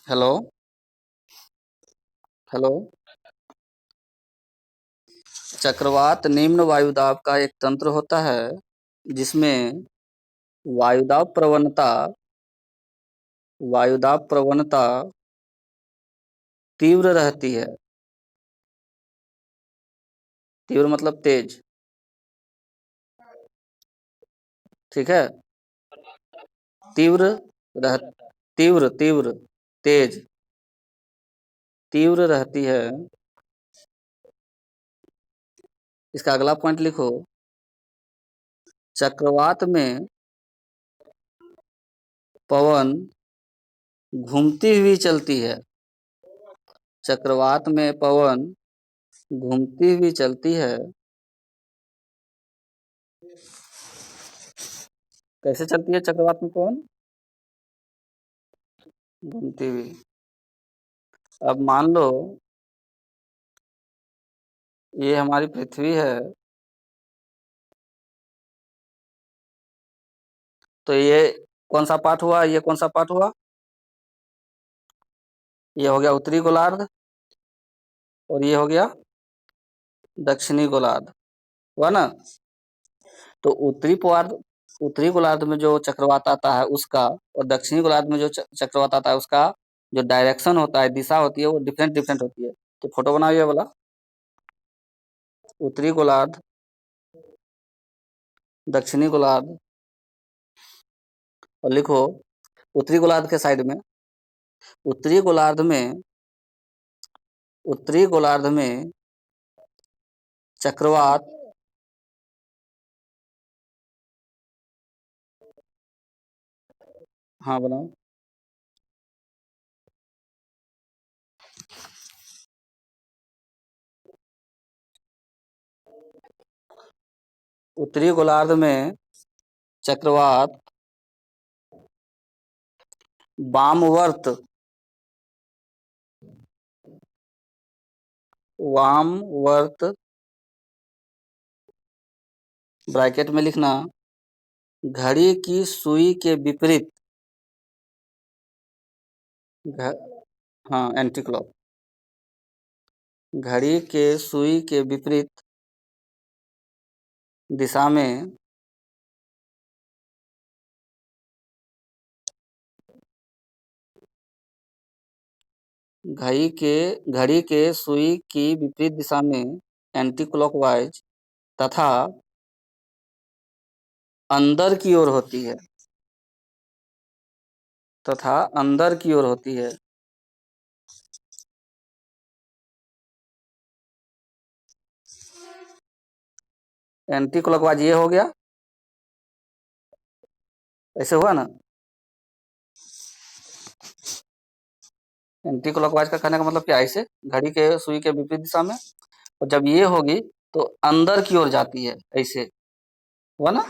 Hello. Hello. चक्रवात निम्न वायुदाब का एक तंत्र होता है जिसमें वायुदाब प्रवणता वायुदाब प्रवणता तीव्र रहती है। तीव्र मतलब तेज। ठीक है। तीव्र रह तीव्र तीव्र तेज तीव्र रहती है। इसका अगला पॉइंट लिखो। चक्रवात में पवन घूमती हुई चलती है। चक्रवात में पवन घूमती हुई चलती है। कैसे चलती है चक्रवात में पवन? घूमती हुई। अब मान लो ये हमारी पृथ्वी है। तो ये कौन सा पार्ट हुआ, ये कौन सा पार्ट हुआ? ये हो गया उत्तरी गोलार्ध और ये हो गया दक्षिणी गोलार्ध। हुआ ना? तो उत्तरी गोलार्ध में जो चक्रवात आता है उसका और दक्षिणी गोलार्ध में जो चक्रवात आता है उसका जो डायरेक्शन होता है, दिशा होती है, वो डिफरेंट डिफरेंट होती है। तो फोटो बनाओ ये वाला। उत्तरी गोलार्ध, दक्षिणी गोलार्ध, और लिखो उत्तरी गोलार्ध के साइड में। उत्तरी गोलार्ध में उत्तरी गोलार्ध में चक्रवात हाँ बनाओ। उत्तरी गोलार्ध में चक्रवात वामवर्त वामवर्त ब्रैकेट में लिखना घड़ी की सुई के विपरीत। घ- हाँ, एंटी क्लॉक। घड़ी के सुई के विपरीत दिशा में घड़ी के सुई की विपरीत दिशा में एंटी क्लॉकवाइज तथा अंदर की ओर होती है। तथा अंदर की ओर होती है। एंटी क्लॉकवाइज ये हो गया। ऐसे हुआ ना? एंटी क्लॉकवाइज का कहने का मतलब क्या है? ऐसे घड़ी के सुई के विपरीत दिशा में, और जब ये होगी तो अंदर की ओर जाती है। ऐसे हुआ ना?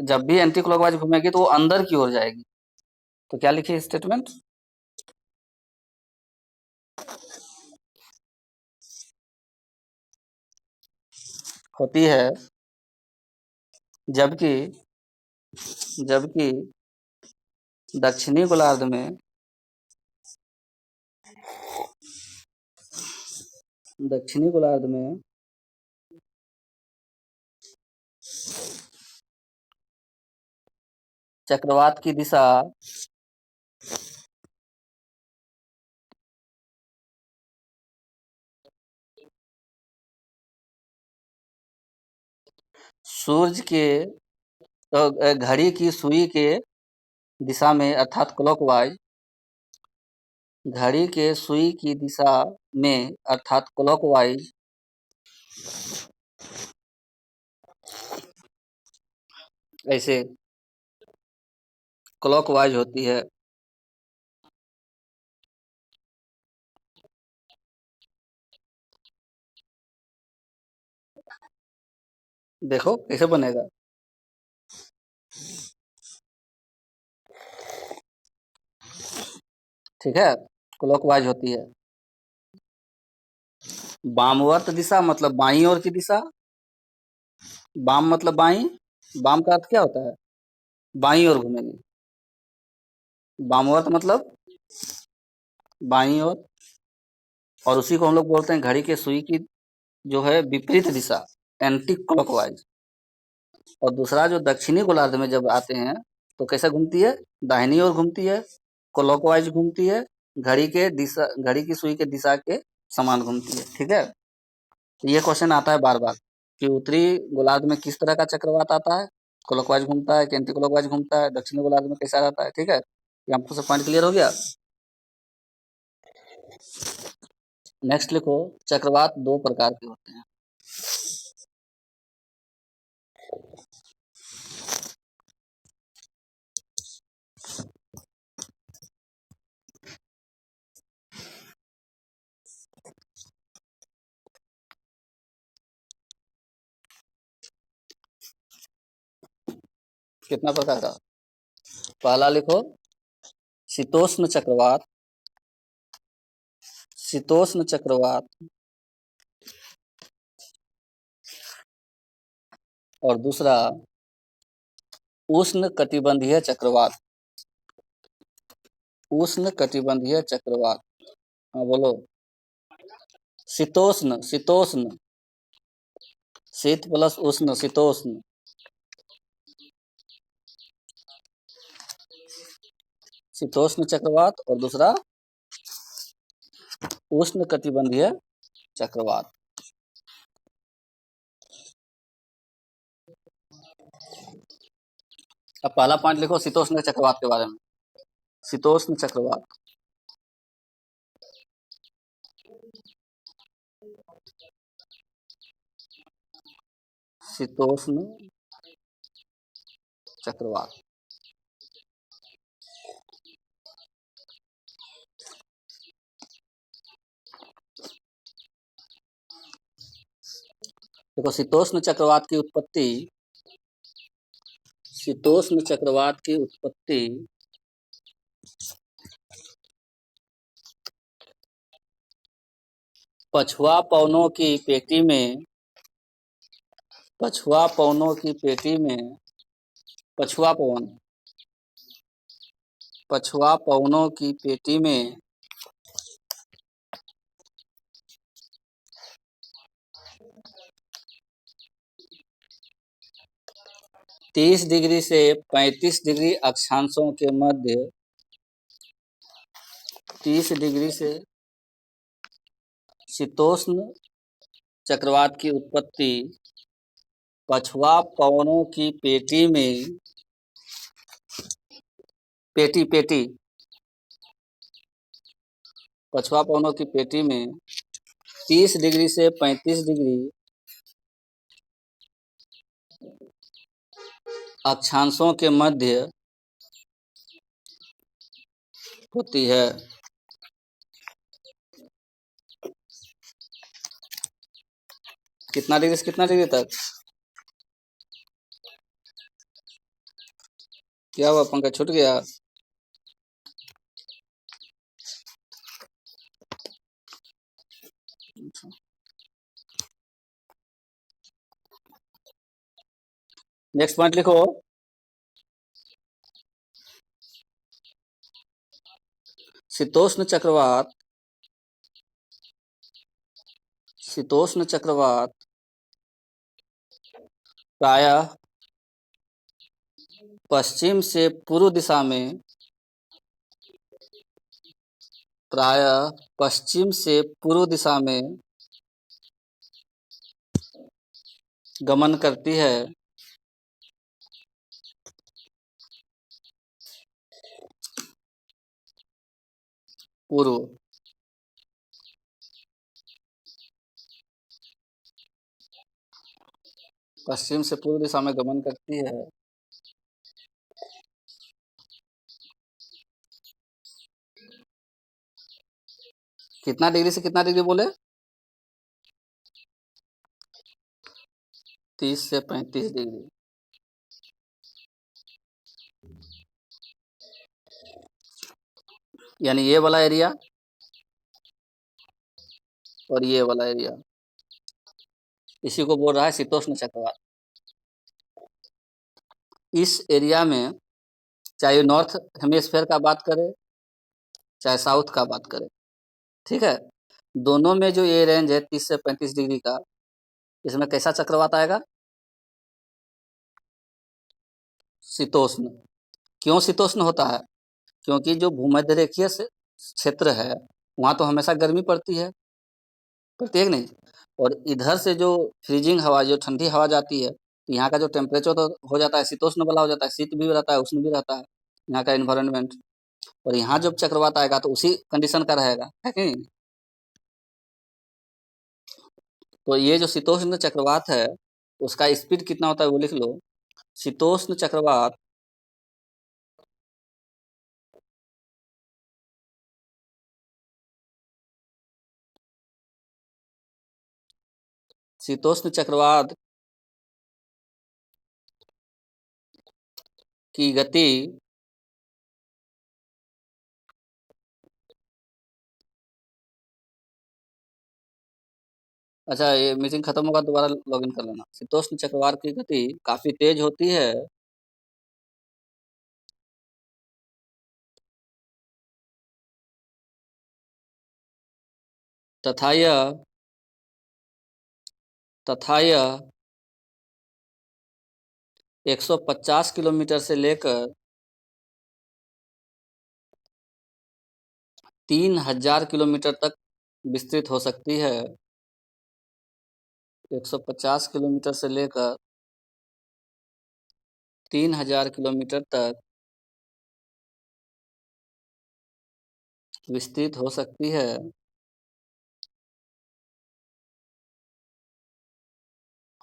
जब भी एंटी क्लॉकवाइज घूमेगी तो वो अंदर की ओर जाएगी। तो क्या लिखिए स्टेटमेंट? होती है जबकि जबकि दक्षिणी गोलार्ध में दक्षिणी गोलार्ध में चक्रवात की दिशा सूर्य के घड़ी की सुई के दिशा में अर्थात क्लॉकवाइज, घड़ी के सुई की दिशा में अर्थात क्लॉकवाइज ऐसे क्लॉकवाइज होती है। देखो कैसे बनेगा। ठीक है, क्लॉकवाइज होती है। वामवर्त दिशा मतलब बाईं ओर की दिशा। वाम मतलब बाईं। वाम का अर्थ क्या होता है? बाईं ओर घूमेगी। वामवर्त मतलब बाईं ओर, और उसी को हम लोग बोलते हैं घड़ी के सुई की जो है विपरीत दिशा, एंटी क्लॉकवाइज। और दूसरा जो दक्षिणी गोलार्ध में जब आते हैं तो कैसे घूमती है, दाहिनी ओर घूमती है, क्लॉकवाइज घूमती है, घड़ी की सुई के दिशा के समान घूमती है। ठीक है, तो ये क्वेश्चन आता है बार बार कि उत्तरी गोलार्ध में किस तरह का चक्रवात आता है, क्लॉकवाइज घूमता है कि एंटी क्लॉकवाइज घूमता है, दक्षिणी गोलार्ध में कैसा रहता है। ठीक है, ये आपको सब पॉइंट क्लियर हो गया। नेक्स्ट लिखो, चक्रवात दो प्रकार के होते हैं। कितना प्रकार का? पहला लिखो शीतोष्ण चक्रवात, शीतोष्ण चक्रवात, और दूसरा उष्ण कटिबंधीय चक्रवात, उष्ण कटिबंधीय चक्रवात। हाँ बोलो। शीतोष्ण, शीतोष्ण, शीत प्लस उष्ण, शीतोष्ण। शीतोष्ण चक्रवात और दूसरा उष्ण कटिबंधीय चक्रवात। अब पहला पॉइंट लिखो शीतोष्ण चक्रवात के बारे में। शीतोष्ण चक्रवात, शीतोष्ण चक्रवात। देखो शीतोष्ण चक्रवात की उत्पत्ति, शीतोष्ण चक्रवात की उत्पत्ति पछुआ पवनों की पेटी में, पछुआ पवनों की पेटी में, पछुआ पवन, पछुआ पवनों की पेटी में 30 डिग्री से 35 डिग्री अक्षांशों के मध्य, 30 डिग्री से शीतोष्ण चक्रवात की उत्पत्ति पछुआ पवनों की पेटी में, पेटी पेटी, पछुआ पवनों की पेटी में 30 डिग्री से 35 डिग्री अक्षांशों के मध्य होती है। कितना डिग्री से कितना डिग्री तक? क्या हुआ, पंखा छूट गया? नेक्स्ट पॉइंट लिखो, शीतोष्ण चक्रवात, शीतोष्ण चक्रवात प्रायः पश्चिम से पूर्व दिशा में, प्रायः पश्चिम से पूर्व दिशा में गमन करती है। पूर्व, पश्चिम से पूर्व दिशा में गमन करती है। कितना डिग्री से कितना डिग्री बोले? 30 से 35 डिग्री। यानी ये वाला एरिया और ये वाला एरिया, इसी को बोल रहा है शीतोष्ण चक्रवात। इस एरिया में चाहे नॉर्थ हेमिस्फेयर का बात करें चाहे साउथ का बात करें, ठीक है। दोनों में जो ये रेंज है 30 से 35 डिग्री का, इसमें कैसा चक्रवात आएगा? शीतोष्ण। क्यों शीतोष्ण होता है? क्योंकि जो भूमध्य रेखीय क्षेत्र है वहां तो हमेशा गर्मी पड़ती है, पड़ती है कि नहीं? और इधर से जो फ्रीजिंग हवा, जो ठंडी हवा जाती है, तो यहाँ का जो टेम्परेचर तो हो जाता है शीतोष्ण वाला हो जाता है, शीत भी रहता है उष्ण भी रहता है यहाँ का इन्वायरमेंट। और यहाँ जब चक्रवात आएगा तो उसी कंडीशन का रहेगा, है कि नहीं? तो ये जो शीतोष्ण चक्रवात है उसका स्पीड कितना होता है वो लिख लो। शीतोष्ण चक्रवात शीतोष्ण चक्रवात की गति अच्छा, ये मीटिंग खत्म होगा दोबारा लॉगिन कर लेना। शीतोष्ण चक्रवात की गति काफी तेज होती है तथा यह तथा यह 150 किलोमीटर से लेकर 3000 किलोमीटर तक विस्तृत हो सकती है। 150 किलोमीटर से लेकर 3000 किलोमीटर तक विस्तृत हो सकती है।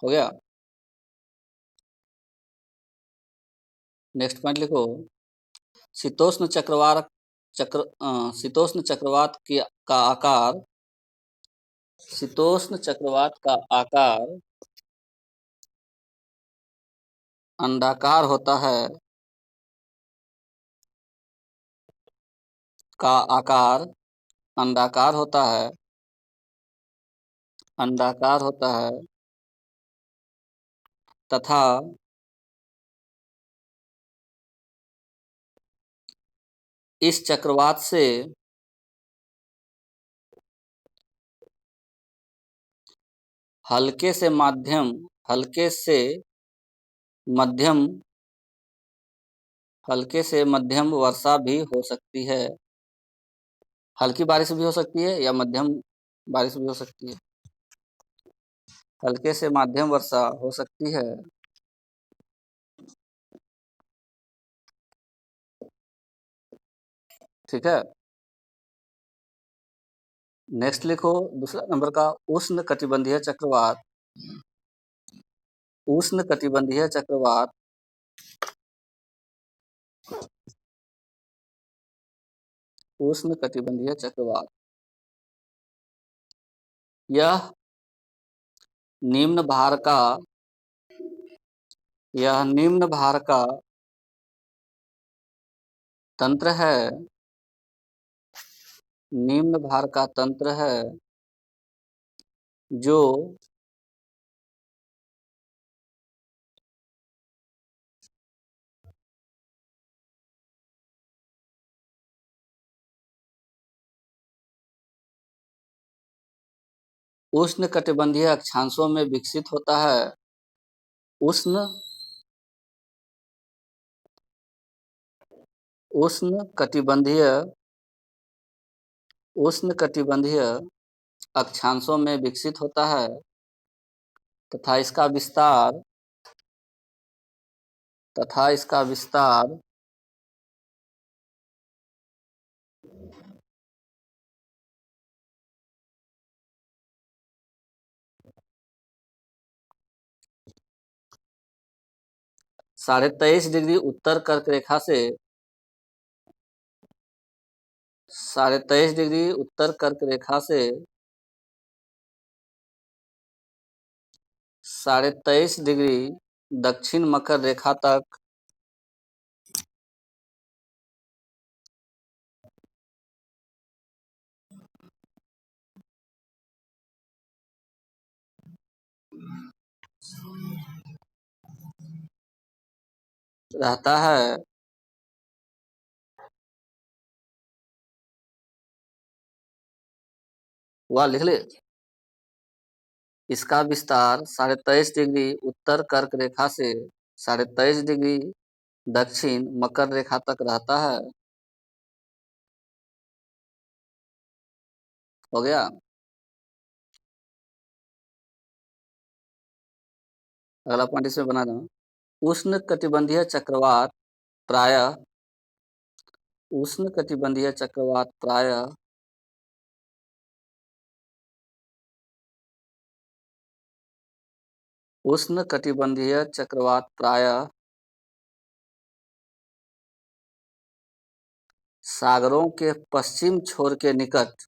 हो गया? नेक्स्ट पॉइंट लिखो। शीतोष्ण चक्रवात शीतोष्ण चक्रवात की का आकार शीतोष्ण चक्रवात का आकार अंडाकार होता है। का आकार अंडाकार होता है। अंडाकार होता है तथा इस चक्रवात से हल्के से माध्यम हल्के से मध्यम हल्के से मध्यम वर्षा भी हो सकती है। हल्की बारिश भी हो सकती है या मध्यम बारिश भी हो सकती है। हल्के से मध्यम वर्षा हो सकती है। ठीक है। नेक्स्ट लिखो दूसरा नंबर का उष्ण कटिबंधीय चक्रवात। उष्ण कटिबंधीय चक्रवात उष्ण कटिबंधीय चक्रवात यह निम्न भार का यह निम्न भार का तंत्र है। निम्न भार का तंत्र है जो उष्ण कटिबंधीय अक्षांशों में विकसित होता है। उष्ण उष्ण कटिबंधीय उष्ण कटिबंधीय अक्षांशों में विकसित होता है तथा इसका विस्तार तथा इसका विस्तार 23.5 डिग्री उत्तर कर्क रेखा से 23.5 डिग्री उत्तर कर्क रेखा से 23.5 डिग्री दक्षिण मकर रेखा तक रहता है। हुआ, लिख ले। इसका विस्तार 23.5 डिग्री उत्तर कर्क रेखा से 23.5 डिग्री दक्षिण मकर रेखा तक रहता है। हो गया। अगला पॉइंट इसमें बना देना। उष्ण कटिबंधीय चक्रवात प्रायः उष्ण कटिबंधीय चक्रवात प्रायः उष्ण कटिबंधीय चक्रवात प्रायः सागरों के पश्चिम छोर के निकट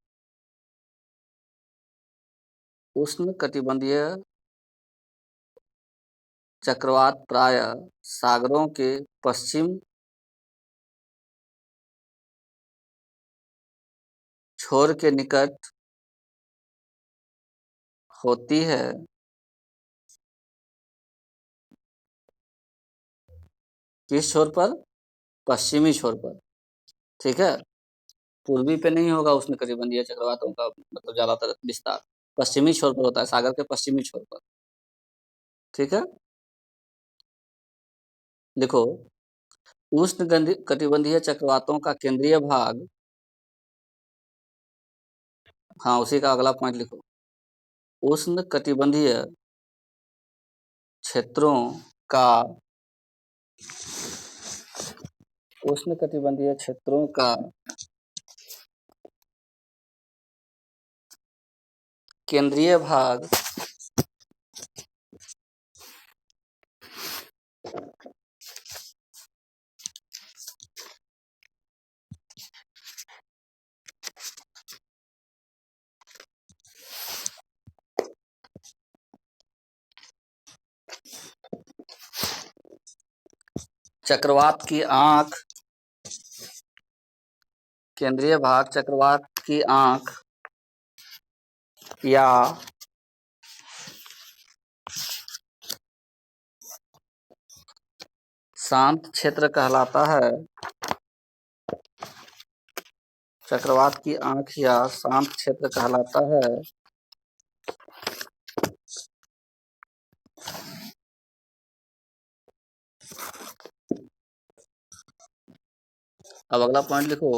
उष्ण कटिबंधीय चक्रवात प्रायः सागरों के पश्चिम छोर के निकट होती है। किस छोर पर? पश्चिमी छोर पर। ठीक है। पूर्वी पे नहीं होगा उष्ण कटिबंधीय चक्रवातों का मतलब ज्यादातर विस्तार, पश्चिमी छोर पर होता है, सागर के पश्चिमी छोर पर। ठीक है। लिखो, उष्ण कटिबंधीय चक्रवातों का केंद्रीय भाग, हाँ उसी का अगला पॉइंट लिखो। उष्ण कटिबंधीय क्षेत्रों का उष्ण कटिबंधीय क्षेत्रों का केंद्रीय भाग चक्रवात की आंख, केंद्रीय भाग चक्रवात की आंख या शांत क्षेत्र कहलाता है। चक्रवात की आंख या शांत क्षेत्र कहलाता है। अब अगला पॉइंट लिखो।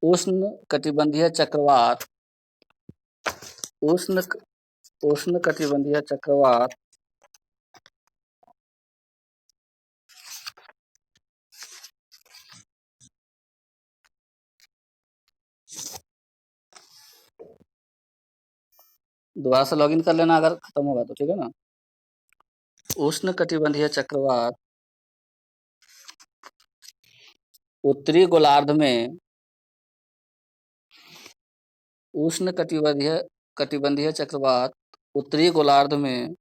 उष्ण कटिबंधीय चक्रवात उष्ण उष्ण कटिबंधीय चक्रवात दोबारा से लॉगिन कर लेना अगर खत्म होगा तो, ठीक है ना। उष्ण कटिबंधीय चक्रवात उत्तरी गोलार्ध में उष्ण कटिबंधीय चक्रवात उत्तरी गोलार्ध में,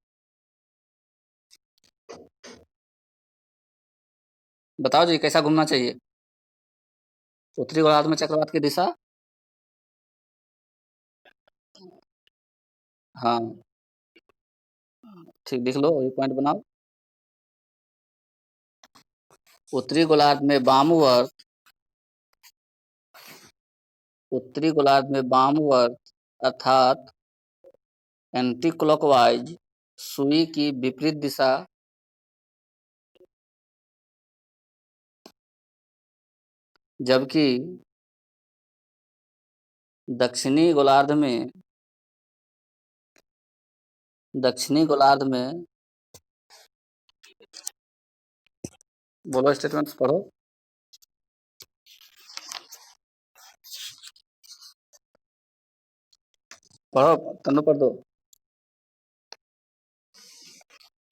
बताओ जी कैसा घूमना चाहिए उत्तरी गोलार्ध में चक्रवात की दिशा? हाँ ठीक, लिख लो, ये पॉइंट बनाओ। उत्तरी गोलार्ध में वामवर्त उत्तरी गोलार्ध में वामवर्त अर्थात एंटी क्लॉकवाइज सुई की विपरीत दिशा, जबकि दक्षिणी गोलार्ध में बोलो स्टेटमेंट्स पढ़ो। पढ़ो, तन्नू पढ़ दो,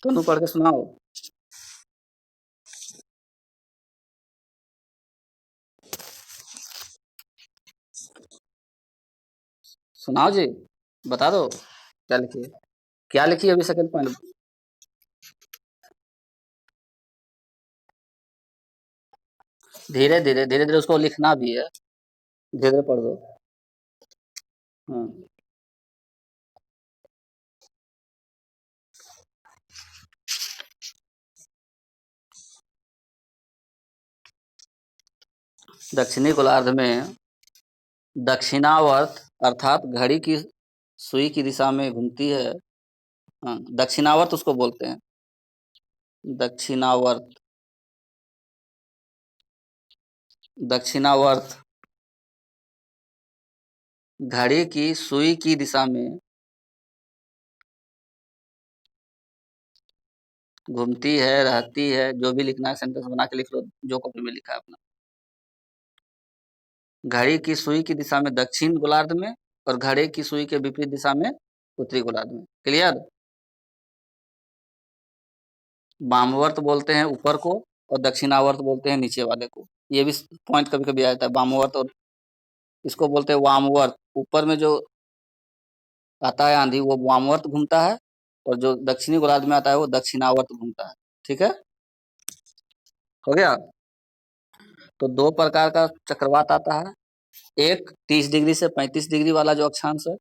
तन्नू पढ़ के सुनाओ। सुनाओ जी, बता दो क्या लिखी, क्या लिखी अभी सेकंड पॉइंट। धीरे धीरे धीरे धीरे उसको लिखना भी है, धीरे धीरे पढ़ दो। हाँ। दक्षिणी गोलार्ध में दक्षिणावर्त अर्थात घड़ी की सुई की दिशा में घूमती है। हाँ, दक्षिणावर्त उसको बोलते हैं। दक्षिणावर्त, दक्षिणावर्त घड़ी की सुई की दिशा में घूमती है, रहती है, जो भी लिखना है सेंटेंस बना के लिख लो, जो कॉपी में लिखा है अपना। घड़ी की सुई की दिशा में दक्षिण गोलार्ध में, और घड़ी की सुई के विपरीत दिशा में उत्तरी गोलार्ध में। क्लियर? वामवर्त बोलते हैं ऊपर को, और दक्षिणावर्त बोलते हैं नीचे वाले को। ये भी पॉइंट कभी कभी आता है, वामवर्त, और इसको बोलते हैं वामवर्त। ऊपर में जो आता है आंधी वो वामवर्त घूमता है, और जो दक्षिणी गोलार्ध में आता है वो दक्षिणावर्त घूमता है। ठीक है, हो गया। तो दो प्रकार का चक्रवात आता है। एक 30 डिग्री से 35 डिग्री वाला जो अक्षांश है,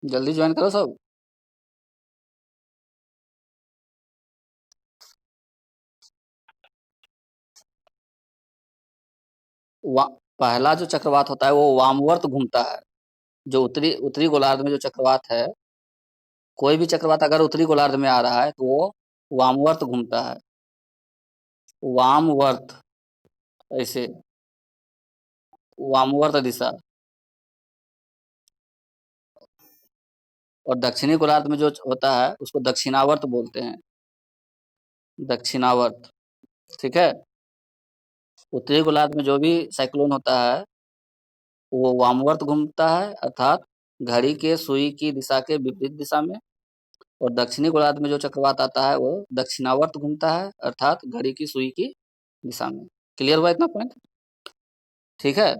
जल्दी ज्वाइन करो सब। वा, पहला जो चक्रवात होता है वो वामवर्त घूमता है। जो उत्तरी उत्तरी गोलार्ध में जो चक्रवात है, कोई भी चक्रवात अगर उत्तरी गोलार्ध में आ रहा है तो वो वामवर्त घूमता है। वामवर्त, ऐसे वामवर्त दिशा। और दक्षिणी गोलार्ध में जो होता है उसको दक्षिणावर्त बोलते हैं। दक्षिणावर्त, ठीक है। उत्तरी गोलार्ध में जो भी साइक्लोन होता है वो वामवर्त घूमता है, अर्थात घड़ी के सुई की दिशा के विपरीत दिशा में। और दक्षिणी गोलार्ध में जो चक्रवात आता है वो दक्षिणावर्त घूमता है, अर्थात घड़ी की सुई की दिशा में। क्लियर हुआ इतना पॉइंट? ठीक है।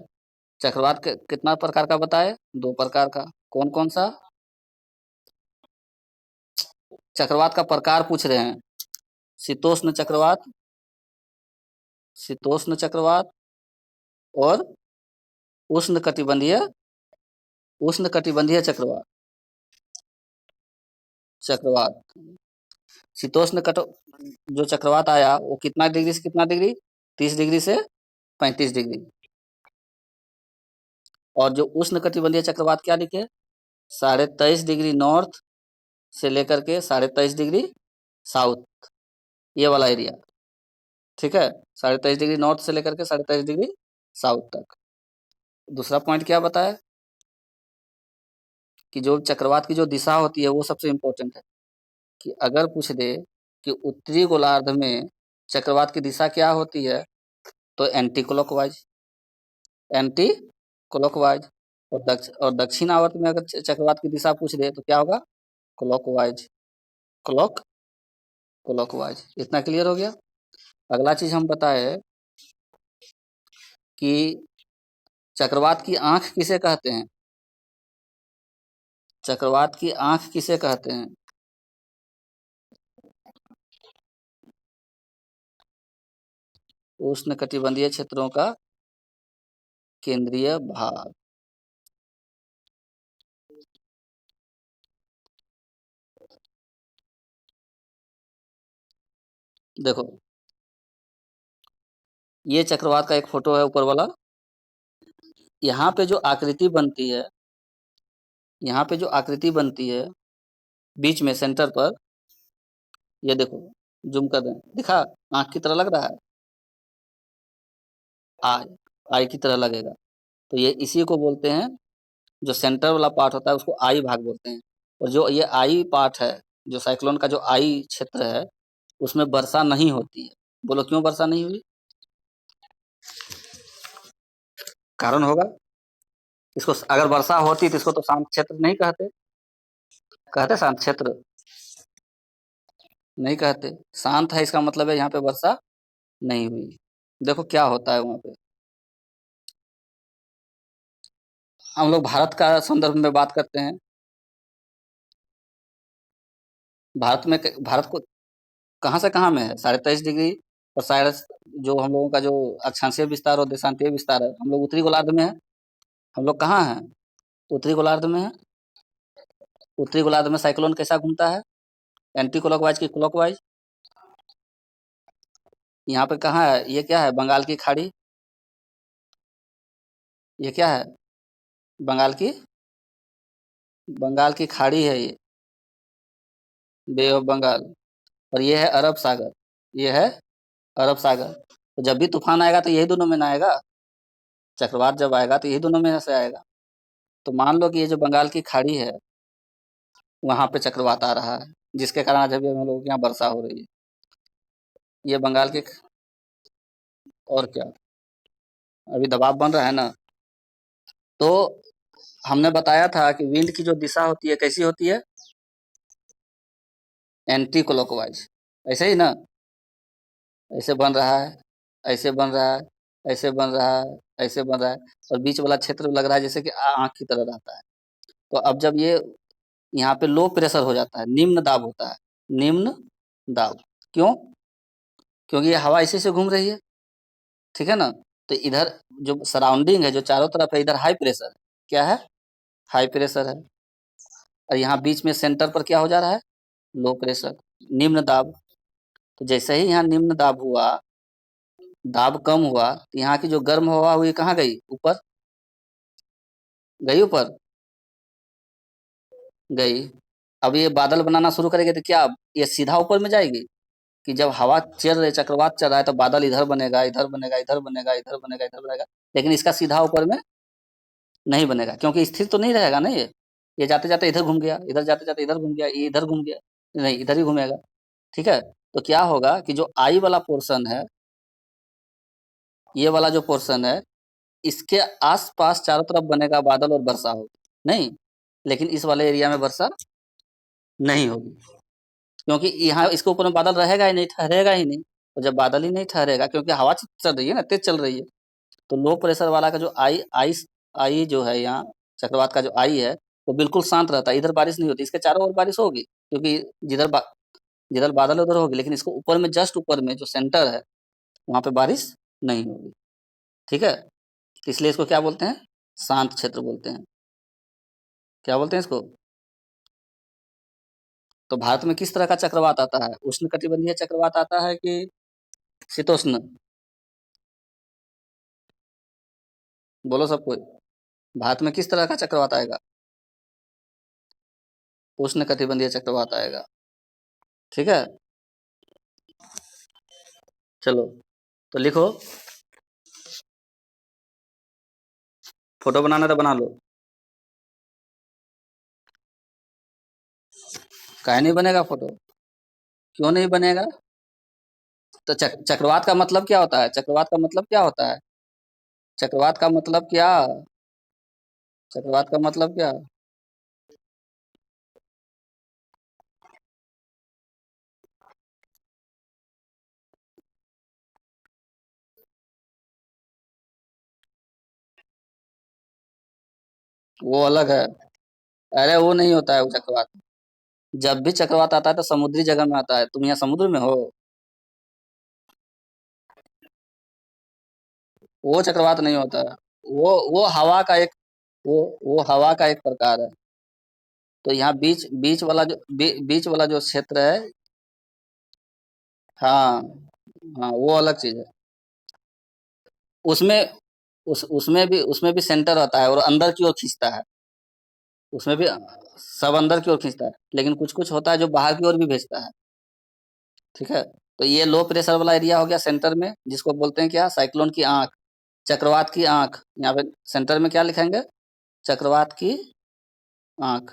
चक्रवात कितना प्रकार का बताए? दो प्रकार का। कौन कौन सा? चक्रवात का प्रकार पूछ रहे हैं। शीतोष्ण चक्रवात, शीतोष्ण चक्रवात, और उष्ण कटिबंधीय, उष्ण कटिबंधीय चक्रवात। चक्रवात, शीतोष्ण कट जो चक्रवात आया वो कितना डिग्री से कितना डिग्री? 30 डिग्री से 35 डिग्री। और जो उष्ण कटिबंधीय चक्रवात क्या लिखे? 23.5 डिग्री नॉर्थ से लेकर के 23.5 डिग्री साउथ, ये वाला एरिया। ठीक है, 23.5 डिग्री नॉर्थ से लेकर के 23.5 डिग्री साउथ तक। दूसरा पॉइंट क्या बताया? कि जो चक्रवात की जो दिशा होती है वो सबसे इंपॉर्टेंट है। कि अगर पूछ दे कि उत्तरी गोलार्ध में चक्रवात की दिशा क्या होती है, तो एंटी क्लॉकवाइज, एंटी क्लॉकवाइज। और दक्षिण आवर्त में अगर चक्रवात की दिशा पूछ दे तो क्या होगा? Clockwise, clock clockwise. इतना क्लियर हो गया। अगला चीज हम बताए कि चक्रवात की आंख किसे कहते हैं? चक्रवात की आंख किसे कहते हैं? उष्ण कटिबंधीय क्षेत्रों का केंद्रीय भाग। देखो, ये चक्रवात का एक फोटो है ऊपर वाला। यहाँ पे जो आकृति बनती है, यहाँ पे जो आकृति बनती है बीच में सेंटर पर, ये देखो, जूम कर दें, दिखा? आंख की तरह लग रहा है? आई, आई की तरह लगेगा। तो ये इसी को बोलते हैं, जो सेंटर वाला पार्ट होता है उसको आई भाग बोलते हैं। और जो ये आई पार्ट है, जो साइक्लोन का जो आई क्षेत्र है, उसमें वर्षा नहीं होती है। बोलो क्यों वर्षा नहीं हुई? कारण होगा। इसको अगर वर्षा होती तो इसको तो शांत क्षेत्र नहीं कहते। कहते शांत क्षेत्र? नहीं कहते। शांत है इसका मतलब है यहाँ पे वर्षा नहीं हुई। देखो क्या होता है वहां पे। हम लोग भारत का संदर्भ में बात करते हैं। भारत को कहाँ से कहाँ में है? 23.5 डिग्री। और शायद जो हम लोगों का जो अक्षांशीय विस्तार और देशांतीय विस्तार है, हम लोग उत्तरी गोलार्ध में है। हम लोग कहाँ हैं? उत्तरी गोलार्ध में है। उत्तरी गोलार्ध में साइक्लोन कैसा घूमता है? एंटी क्लॉकवाइज की क्लॉकवाइज। यहाँ पे कहाँ है? ये क्या है? बंगाल की खाड़ी। ये क्या है? बंगाल की बंगाल की खाड़ी है ये, बे ऑफ बंगाल। और ये है अरब सागर। ये है अरब सागर। तो जब भी तूफान आएगा तो यही दोनों में ना आएगा। चक्रवात जब आएगा तो यही दोनों में से आएगा। तो मान लो कि ये जो बंगाल की खाड़ी है, वहां पे चक्रवात आ रहा है, जिसके कारण आज अभी हम लोगों के यहाँ वर्षा हो रही है। ये बंगाल के, और क्या, अभी दबाव बन रहा है ना। तो हमने बताया था कि विंड की जो दिशा होती है कैसी होती है? Anti clockwise. ऐसे ही ना। ऐसे बन रहा है, ऐसे बन रहा है, ऐसे बन रहा है, ऐसे बन रहा है। और बीच वाला क्षेत्र लग रहा है जैसे कि आंख की तरह रहता है। तो अब जब ये यहाँ पे लो प्रेशर हो जाता है, निम्न दाब होता है। निम्न दाब। क्यों? क्योंकि ये हवा इसी से घूम रही है। ठीक है ना। तो इधर जो सराउंडिंग है, जो चारों तरफ है, इधर हाई प्रेशर है। क्या है? हाई प्रेशर है। और यहाँ बीच में सेंटर पर क्या हो जा रहा है? लो प्रेशर, निम्न दाब। तो जैसे ही यहाँ निम्न दाब हुआ, दाब कम हुआ, तो यहाँ की जो गर्म हवा हुई कहाँ गई? ऊपर गई। ऊपर गई। अब ये बादल बनाना शुरू करेगी तो क्या ये सीधा ऊपर में जाएगी? कि जब हवा चल रही, चक्रवात चल रहा है, तो बादल इधर बनेगा, इधर बनेगा, इधर बनेगा, इधर बनेगा, इधर बनेगा। लेकिन इसका सीधा ऊपर में नहीं बनेगा, क्योंकि स्थिर तो नहीं रहेगा ना ये जाते जाते इधर घूम गया, इधर जाते जाते इधर घूम गया, ये इधर घूम गया। नहीं, इधर ही घूमेगा। ठीक है। तो क्या होगा कि जो आई वाला पोर्शन है, ये वाला जो पोर्शन है, इसके आस-पास चारों तरफ बनेगा बादल और वर्षा होगी। नहीं, लेकिन इस वाले एरिया में वर्षा नहीं होगी, क्योंकि यहाँ इसके ऊपर में बादल रहेगा ही नहीं, ठहरेगा ही नहीं। और जब बादल ही नहीं ठहरेगा, क्योंकि हवा चल रही है ना, तेज चल रही है, तो लो प्रेशर वाला का जो आई जो है यहाँ, चक्रवात का जो आई है, वो बिल्कुल शांत रहता है। इधर बारिश नहीं होती, इसके चारों ओर बारिश होगी, क्योंकि जिधर बादल है उधर होगी, लेकिन इसको ऊपर में, जस्ट ऊपर में जो सेंटर है, वहाँ पे बारिश नहीं होगी। ठीक है। इसलिए इसको क्या बोलते हैं? शांत क्षेत्र बोलते हैं। क्या बोलते हैं इसको? तो भारत में किस तरह का चक्रवात आता है? उष्णकटिबंधीय चक्रवात आता है कि शीतोष्ण? बोलो सब कोई। भारत में किस तरह का चक्रवात आएगा? उष्णकटिबंधीय चक्रवात आएगा। ठीक है। चलो, तो लिखो। फोटो बनाना तो बना लो। काहे नहीं बनेगा फोटो? क्यों नहीं बनेगा? तो चक्रवात का मतलब क्या होता है? चक्रवात का मतलब क्या होता है? चक्रवात का मतलब क्या? चक्रवात का मतलब क्या? वो अलग है। अरे वो नहीं होता है वो चक्रवात। जब भी चक्रवात आता है तो समुद्री जगह में आता है। तुम यहाँ समुद्र में हो। वो चक्रवात नहीं होता है। वो हवा का एक, वो हवा का एक प्रकार है। तो यहाँ बीच बीच वाला जो क्षेत्र है। हाँ, हाँ, वो अलग चीज है। उसमें उसमें भी सेंटर रहता है और अंदर की ओर खींचता है। उसमें भी सब अंदर की ओर खींचता है, लेकिन कुछ कुछ होता है जो बाहर की ओर भी भेजता है। ठीक है। तो ये लो प्रेशर वाला एरिया हो गया सेंटर में, जिसको बोलते हैं क्या? साइक्लोन की आंख। चक्रवात की आंख, यहाँ पे सेंटर में क्या लिखेंगे? चक्रवात की आंख।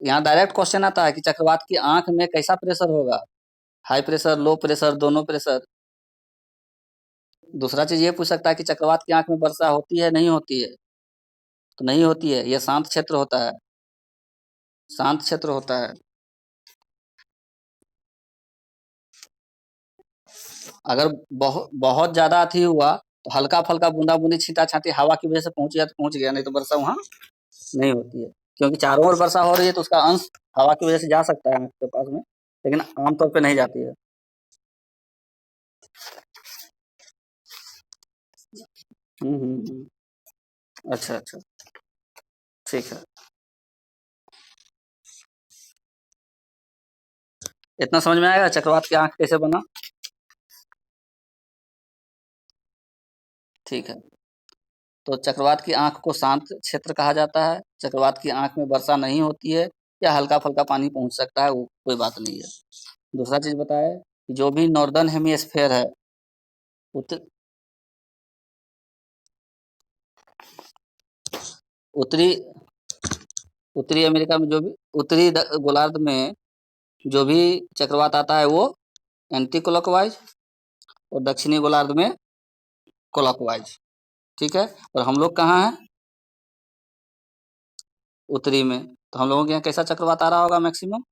यहाँ डायरेक्ट क्वेश्चन आता है कि चक्रवात की आंख में कैसा प्रेशर होगा, हाई प्रेशर, लो प्रेशर, दोनों प्रेशर। दूसरा चीज ये पूछ सकता है कि चक्रवात की आंख में वर्षा होती है नहीं होती है? तो नहीं होती है, यह शांत क्षेत्र होता है, शांत क्षेत्र होता है। अगर बहुत बहुत ज्यादा अथी हुआ तो हल्का फल्का बूंदा बूंदी छींटा छाटी हवा की वजह से पहुंच गया तो पहुंच गया, नहीं तो वर्षा वहां नहीं होती है। क्योंकि चारों ओर वर्षा हो रही है तो उसका अंश हवा की वजह से जा सकता है आंख के पास में, लेकिन आमतौर पे नहीं जाती है। हम्म। अच्छा अच्छा, ठीक है। इतना समझ में आएगा चक्रवात की आंख कैसे बना? ठीक है। तो चक्रवात की आंख को शांत क्षेत्र कहा जाता है, चक्रवात की आंख में वर्षा नहीं होती है, या हल्का फल्का पानी पहुंच सकता है, वो कोई बात नहीं है। दूसरा चीज बताए कि जो भी नॉर्दर्न हेमिस्फेयर है, उत्तर उत्तरी उत्तरी अमेरिका में जो भी उत्तरी गोलार्ध में जो भी चक्रवात आता है वो एंटी क्लॉकवाइज, और दक्षिणी गोलार्ध में क्लॉकवाइज। ठीक है। और हम लोग कहाँ हैं? उत्तरी में। तो हम लोगों के यहाँ कैसा चक्रवात आ रहा होगा मैक्सिमम?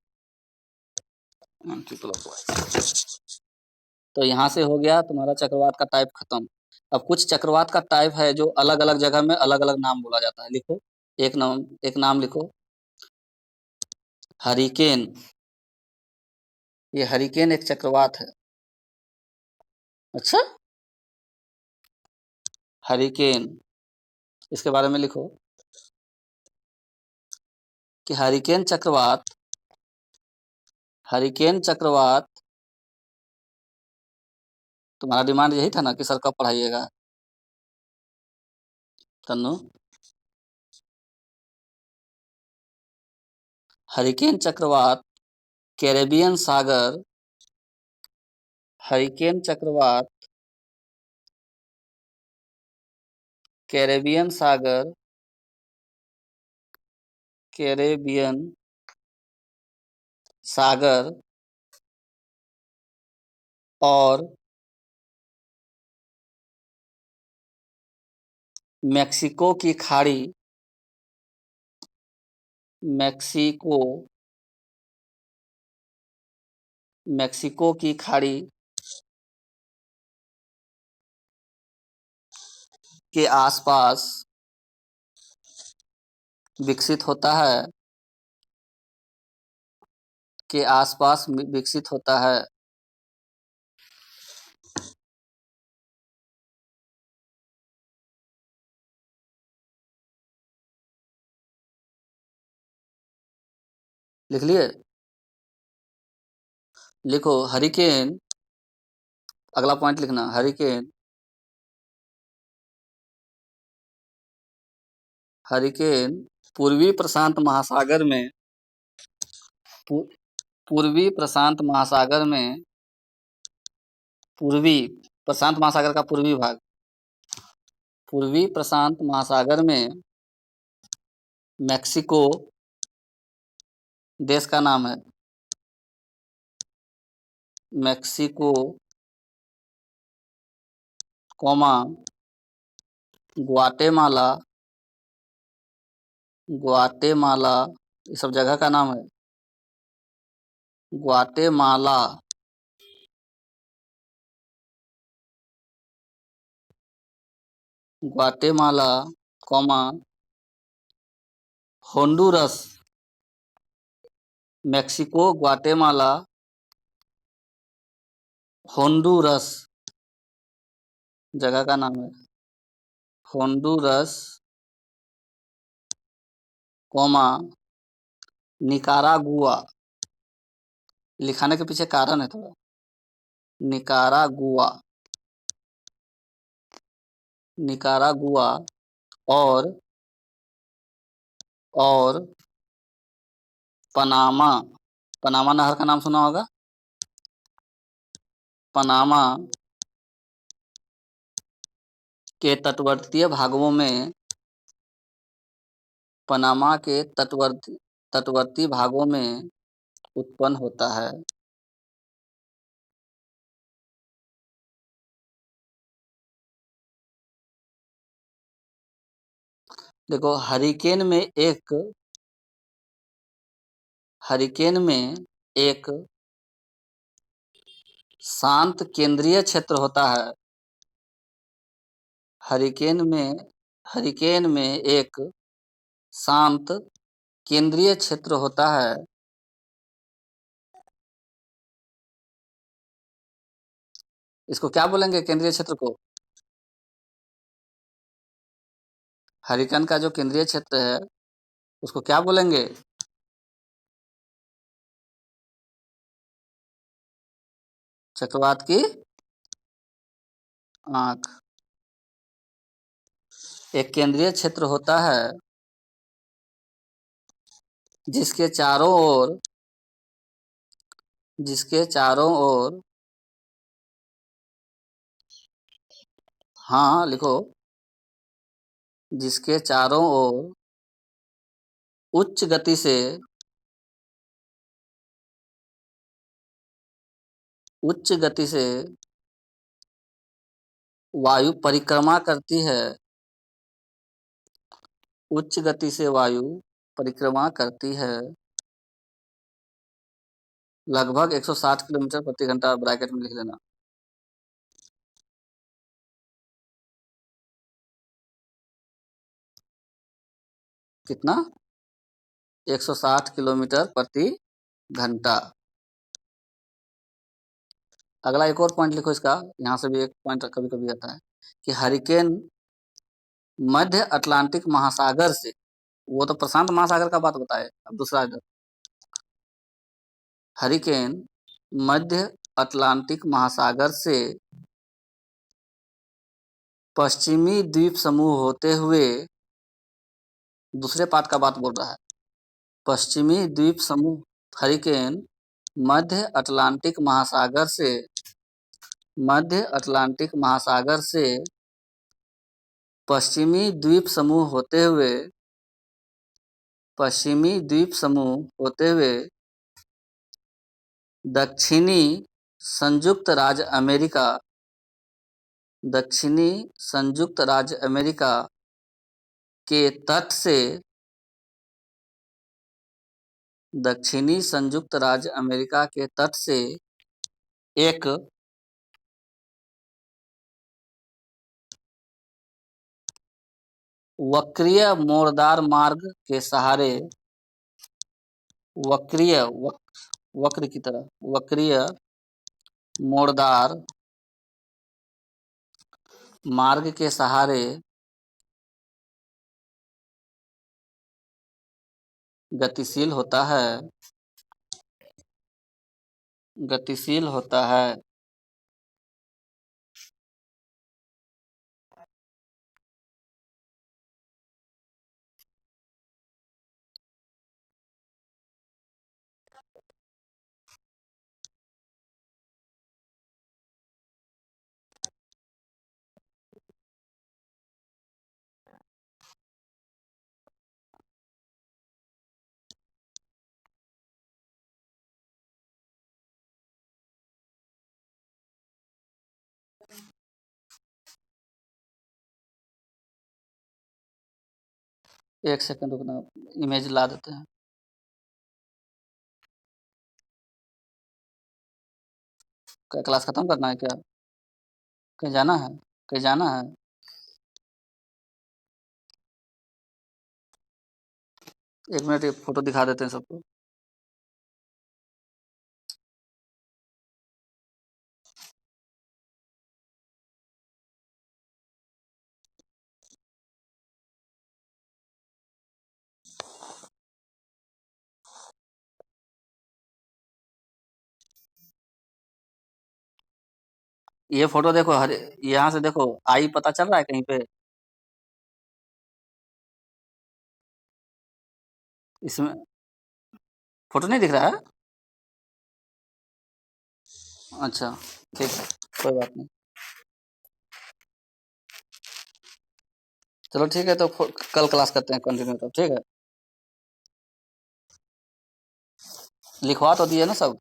Anti clockwise. तो यहाँ से हो गया तुम्हारा चक्रवात का टाइप खत्म। अब कुछ चक्रवात का टाइप है जो अलग अलग जगह में अलग अलग नाम बोला जाता है, लिखो। एक नाम लिखो, हरिकेन। ये हरिकेन एक चक्रवात है। अच्छा, हरिकेन, इसके बारे में लिखो कि हरिकेन चक्रवात, तुम्हारा डिमांड यही था ना कि सर कब पढ़ाइएगा तन्नू? हरिकेन चक्रवात कैरेबियन सागर, हरिकेन चक्रवात कैरेबियन सागर, कैरेबियन सागर और मेक्सिको की खाड़ी, मेक्सिको मेक्सिको की खाड़ी के आसपास विकसित होता है, के आसपास विकसित होता है। लिख लिए? लिखो हरिकेन, अगला पॉइंट लिखना, हरिकेन पूर्वी प्रशांत महासागर में, पू, पूर्वी प्रशांत महासागर में, पूर्वी प्रशांत महासागर का पूर्वी भाग, पूर्वी प्रशांत महासागर में मेक्सिको देश का नाम है, मेक्सिको, कोमा ग्वाटेमाला, ग्वाटेमाला, ये सब जगह का नाम है। Guatemala, Guatemala, comma Honduras, Mexico, Guatemala, Honduras जगह का नाम है। होंडुरस, कोमा निकारागुआ, लिखाने के पीछे कारण है थोड़ा। निकारागुआ, निकारागुआ और और पनामा, पनामा नहर का नाम सुना होगा। पनामा के तटवर्तीय भागों में पनामा के तटवर्ती भागों में उत्पन्न होता है। देखो, हरिकेन में एक शांत केंद्रीय क्षेत्र होता है। हरिकेन में एक शांत केंद्रीय क्षेत्र होता है। इसको क्या बोलेंगे केंद्रीय क्षेत्र को? हरिकेन का जो केंद्रीय क्षेत्र है उसको क्या बोलेंगे? चक्रवात की आंख। एक केंद्रीय क्षेत्र होता है जिसके चारों ओर हाँ लिखो, जिसके चारों ओर उच्च गति से वायु परिक्रमा करती है। उच्च गति से वायु परिक्रमा करती है। लगभग 160 किलोमीटर प्रति घंटा, ब्रैकेट में लिख लेना। कितना? 160 किलोमीटर प्रति घंटा। अगला एक और पॉइंट लिखो इसका, यहाँ से भी एक पॉइंट कभी कभी आता है कि हरिकेन मध्य अटलांटिक महासागर से, वो तो प्रशांत महासागर का बात बताए, अब दूसरा इधर, हरिकेन मध्य अटलांटिक महासागर से पश्चिमी द्वीप समूह होते हुए, दूसरे पार्ट का बात बोल रहा है, पश्चिमी द्वीप समूह, हरिकेन मध्य अटलांटिक महासागर से पश्चिमी द्वीप समूह होते हुए दक्षिणी संयुक्त राज्य अमेरिका के तट से एक वक्रीय मोड़दार मार्ग के सहारे, वक्र की तरह वक्रीय मोड़दार मार्ग के सहारे गतिशील होता है। एक सेकंड रुकना, इमेज ला देते हैं। क्या क्लास खत्म करना है क्या? कहीं जाना है? एक मिनट, ये फोटो दिखा देते हैं सबको। ये फोटो देखो, हर यहाँ से देखो, आई पता चल रहा है कहीं पे? इसमें फोटो नहीं दिख रहा है? अच्छा, ठीक है, कोई बात नहीं। चलो ठीक है, तो कल क्लास करते हैं कंटिन्यू, तब ठीक है। लिखवा तो दिए ना सब?